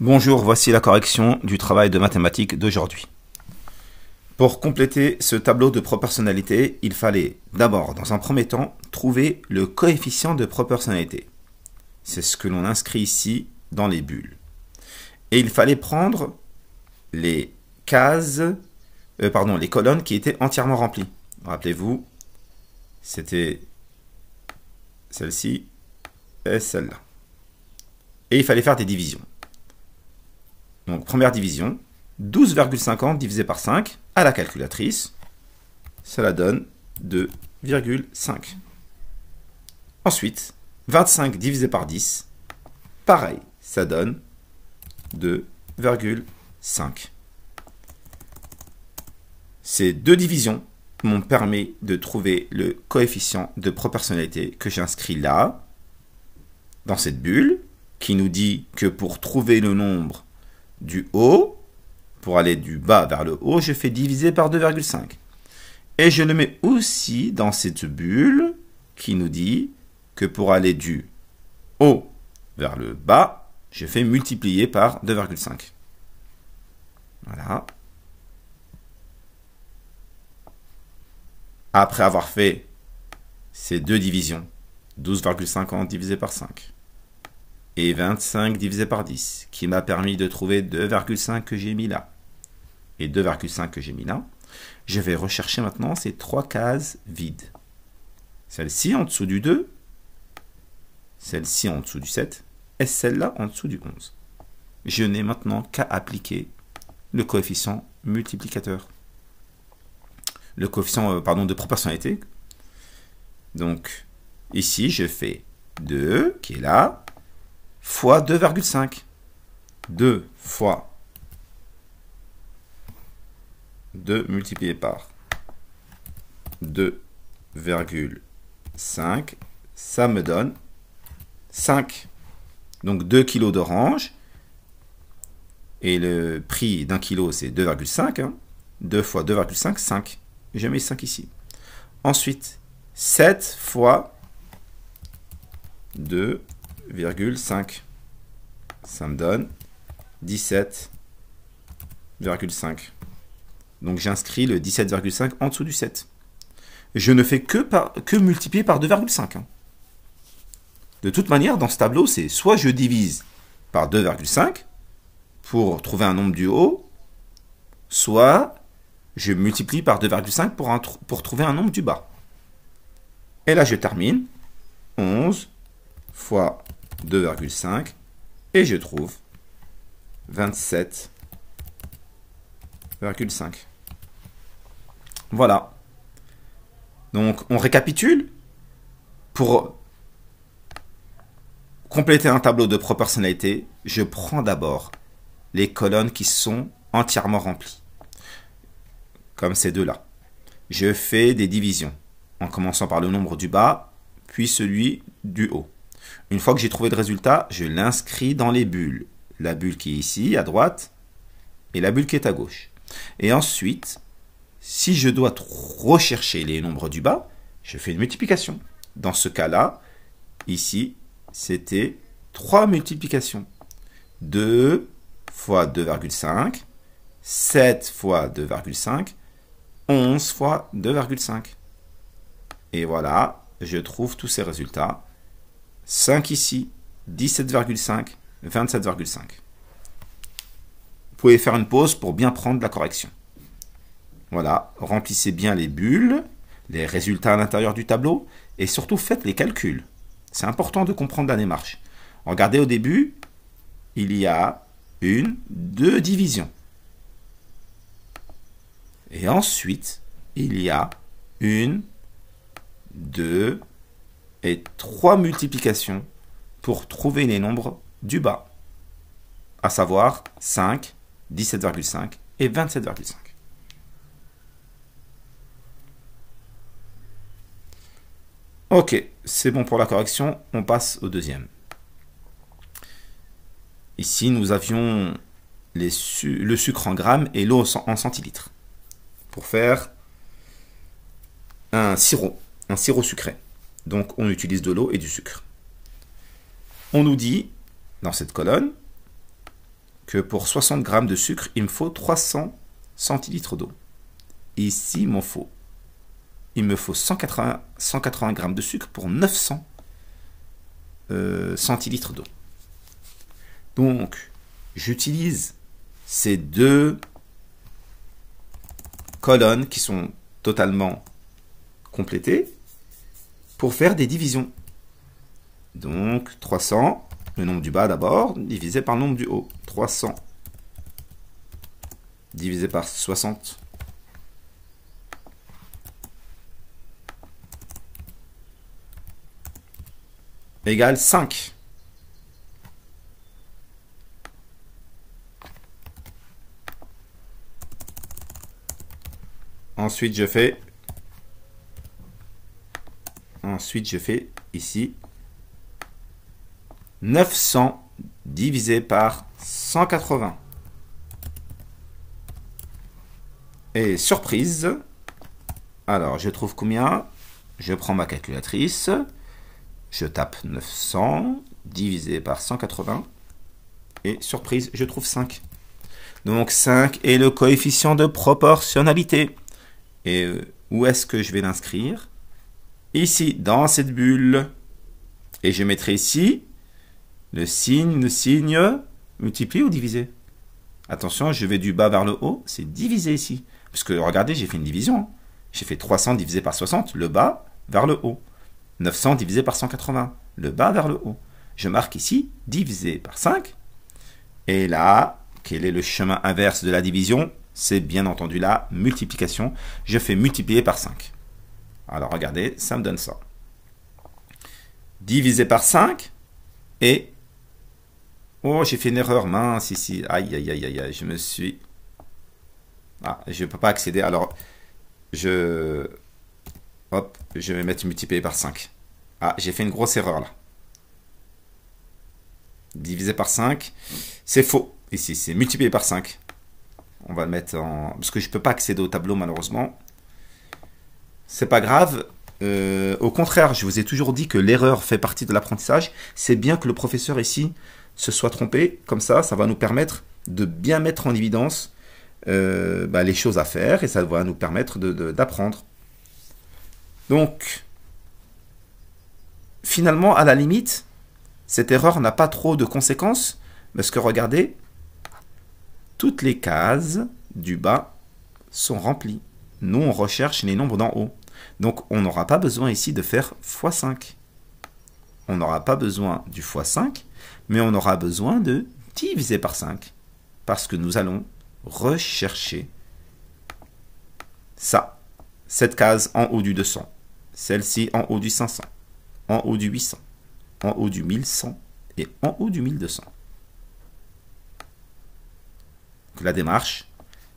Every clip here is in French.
Bonjour, voici la correction du travail de mathématiques d'aujourd'hui. Pour compléter ce tableau de proportionnalité, il fallait d'abord, dans un premier temps, trouver le coefficient de proportionnalité. C'est ce que l'on inscrit ici dans les bulles. Et il fallait prendre les les colonnes qui étaient entièrement remplies. Rappelez-vous, c'était celle-ci et celle-là. Et il fallait faire des divisions. Donc, première division, 12,50 divisé par 5 à la calculatrice, cela donne 2,5. Ensuite, 25 divisé par 10, pareil, ça donne 2,5. Ces deux divisions m'ont permis de trouver le coefficient de proportionnalité que j'inscris là, dans cette bulle, qui nous dit que pour trouver le nombre du haut, pour aller du bas vers le haut, je fais diviser par 2,5. Et je le mets aussi dans cette bulle qui nous dit que pour aller du haut vers le bas, je fais multiplier par 2,5. Voilà. Après avoir fait ces deux divisions, 12,50 divisé par 5 et 25 divisé par 10, qui m'a permis de trouver 2,5 que j'ai mis là, et 2,5 que j'ai mis là, je vais rechercher maintenant ces trois cases vides. Celle-ci en dessous du 2, celle-ci en dessous du 7, et celle-là en dessous du 11. Je n'ai maintenant qu'à appliquer le coefficient multiplicateur. Le coefficient de proportionnalité. Donc, ici, je fais 2, qui est là, fois 2,5. 2 fois 2 multiplié par 2,5, ça me donne 5. Donc 2 kg d'orange. Et le prix d'un kilo, c'est 2,5. Hein. 2 fois 2,5, 5. J'ai mis 5 ici. Ensuite, 7 fois 2,5. Ça me donne 17,5. Donc j'inscris le 17,5 en dessous du 7. Je ne fais que multiplier par 2,5. Hein. De toute manière, dans ce tableau, c'est soit je divise par 2,5 pour trouver un nombre du haut, soit je multiplie par 2,5 pour trouver un nombre du bas. Et là, je termine. 11 fois 2,5 et je trouve 27,5. Voilà. Donc, on récapitule. Pour compléter un tableau de proportionnalité, je prends d'abord les colonnes qui sont entièrement remplies, comme ces deux-là. Je fais des divisions, en commençant par le nombre du bas, puis celui du haut. Une fois que j'ai trouvé le résultat, je l'inscris dans les bulles. La bulle qui est ici, à droite, et la bulle qui est à gauche. Et ensuite, si je dois rechercher les nombres du bas, je fais une multiplication. Dans ce cas-là, ici, c'était 3 multiplications. 2 fois 2,5, 7 fois 2,5, 11 fois 2,5. Et voilà, je trouve tous ces résultats. 5 ici, 17,5, 27,5. Vous pouvez faire une pause pour bien prendre la correction. Voilà, remplissez bien les bulles, les résultats à l'intérieur du tableau, et surtout faites les calculs. C'est important de comprendre la démarche. Regardez au début, il y a deux divisions. Et ensuite, il y a 2 et 3 multiplications pour trouver les nombres du bas, à savoir 5, 17,5 et 27,5. Ok, c'est bon pour la correction, on passe au deuxième. Ici, nous avions le sucre en grammes et l'eau en centilitres pour faire un sirop sucré. Donc, on utilise de l'eau et du sucre. On nous dit, dans cette colonne, que pour 60 grammes de sucre, il me faut 300 centilitres d'eau. Ici, il me faut 180 grammes de sucre pour 900 centilitres d'eau. Donc, j'utilise ces deux colonnes qui sont totalement complétées pour faire des divisions. Donc, 300, le nombre du bas d'abord, divisé par le nombre du haut. 300 divisé par 60 égale 5. Ensuite, je fais ici 900 divisé par 180. Et surprise, alors je trouve combien? Je prends ma calculatrice, je tape 900 divisé par 180 et surprise, je trouve 5. Donc 5 est le coefficient de proportionnalité. Et où est-ce que je vais l'inscrire? Ici, dans cette bulle. Et je mettrai ici le signe multiplié ou divisé. Attention, je vais du bas vers le haut, c'est divisé ici. Parce que regardez, j'ai fait une division. J'ai fait 300 divisé par 60, le bas vers le haut. 900 divisé par 180, le bas vers le haut. Je marque ici divisé par 5. Et là, quel est le chemin inverse de la division? C'est bien entendu la multiplication. Je fais multiplier par 5. Alors regardez, ça me donne ça. Divisé par 5 et... Oh, j'ai fait une erreur, mince ici. Aïe, aïe, aïe, aïe, aïe, je me suis... Ah, je ne peux pas accéder. Alors, hop, je vais mettre multiplié par 5. Ah, j'ai fait une grosse erreur là. Divisé par 5, c'est faux. Ici, c'est multiplié par 5. On va le mettre en... Parce que je ne peux pas accéder au tableau, malheureusement. C'est pas grave. Au contraire, je vous ai toujours dit que l'erreur fait partie de l'apprentissage. C'est bien que le professeur ici se soit trompé. Comme ça, ça va nous permettre de bien mettre en évidence les choses à faire. Et ça va nous permettre d'apprendre. Donc, finalement, à la limite, cette erreur n'a pas trop de conséquences. Parce que regardez, toutes les cases du bas sont remplies. Nous, on recherche les nombres d'en haut. Donc, on n'aura pas besoin ici de faire x5. On n'aura pas besoin du x5, mais on aura besoin de diviser par 5. Parce que nous allons rechercher ça. Cette case en haut du 200. Celle-ci en haut du 500. En haut du 800. En haut du 1100. Et en haut du 1200. Donc, la démarche,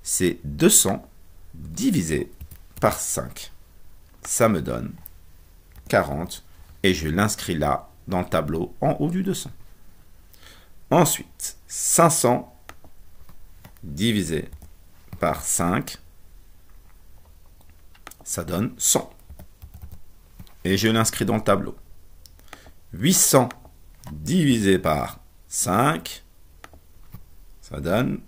c'est 200 divisé par 5. Ça me donne 40 et je l'inscris là dans le tableau en haut du 200. Ensuite, 500 divisé par 5, ça donne 100. Et je l'inscris dans le tableau. 800 divisé par 5, ça donne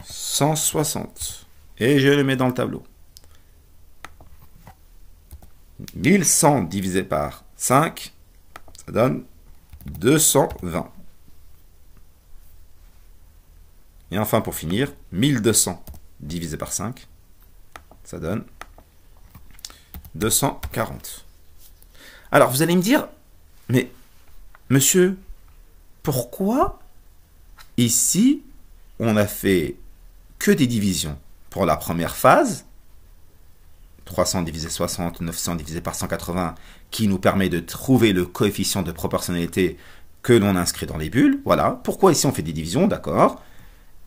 160. Et je le mets dans le tableau. 1100 divisé par 5, ça donne 220. Et enfin, pour finir, 1200 divisé par 5, ça donne 240. Alors, vous allez me dire, mais monsieur, pourquoi ici, on a fait que des divisions pour la première phase, 300 divisé 60, 900 divisé par 180, qui nous permet de trouver le coefficient de proportionnalité que l'on inscrit dans les bulles. Voilà. Pourquoi ici on fait des divisions, d'accord.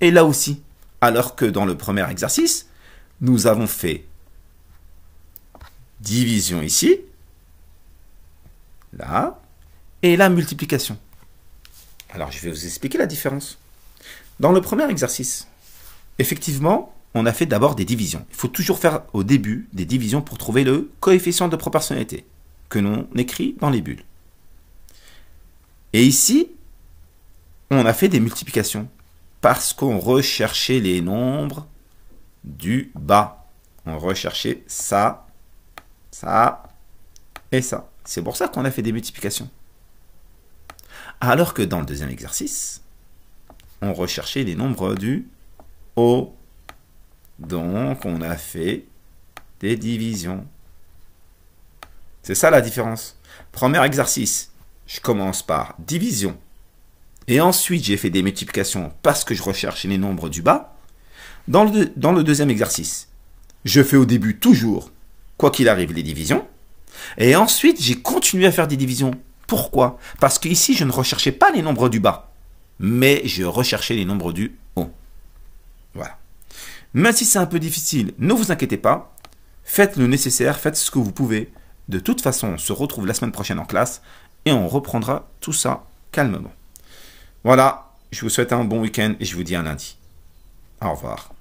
Et là aussi, alors que dans le premier exercice, nous avons fait division ici, là, et la multiplication. Alors je vais vous expliquer la différence. Dans le premier exercice, effectivement, on a fait d'abord des divisions. Il faut toujours faire au début des divisions pour trouver le coefficient de proportionnalité que l'on écrit dans les bulles. Et ici, on a fait des multiplications parce qu'on recherchait les nombres du bas. On recherchait ça, ça et ça. C'est pour ça qu'on a fait des multiplications. Alors que dans le deuxième exercice, on recherchait les nombres du haut. Donc, on a fait des divisions. C'est ça la différence. Premier exercice, je commence par division. Et ensuite, j'ai fait des multiplications parce que je recherchais les nombres du bas. Dans le deuxième exercice, je fais au début toujours, quoi qu'il arrive, les divisions. Et ensuite, j'ai continué à faire des divisions. Pourquoi? Parce qu'ici, je ne recherchais pas les nombres du bas, mais je recherchais les nombres du haut. Voilà. Même si c'est un peu difficile, ne vous inquiétez pas. Faites le nécessaire, faites ce que vous pouvez. De toute façon, on se retrouve la semaine prochaine en classe et on reprendra tout ça calmement. Voilà, je vous souhaite un bon week-end et je vous dis à lundi. Au revoir.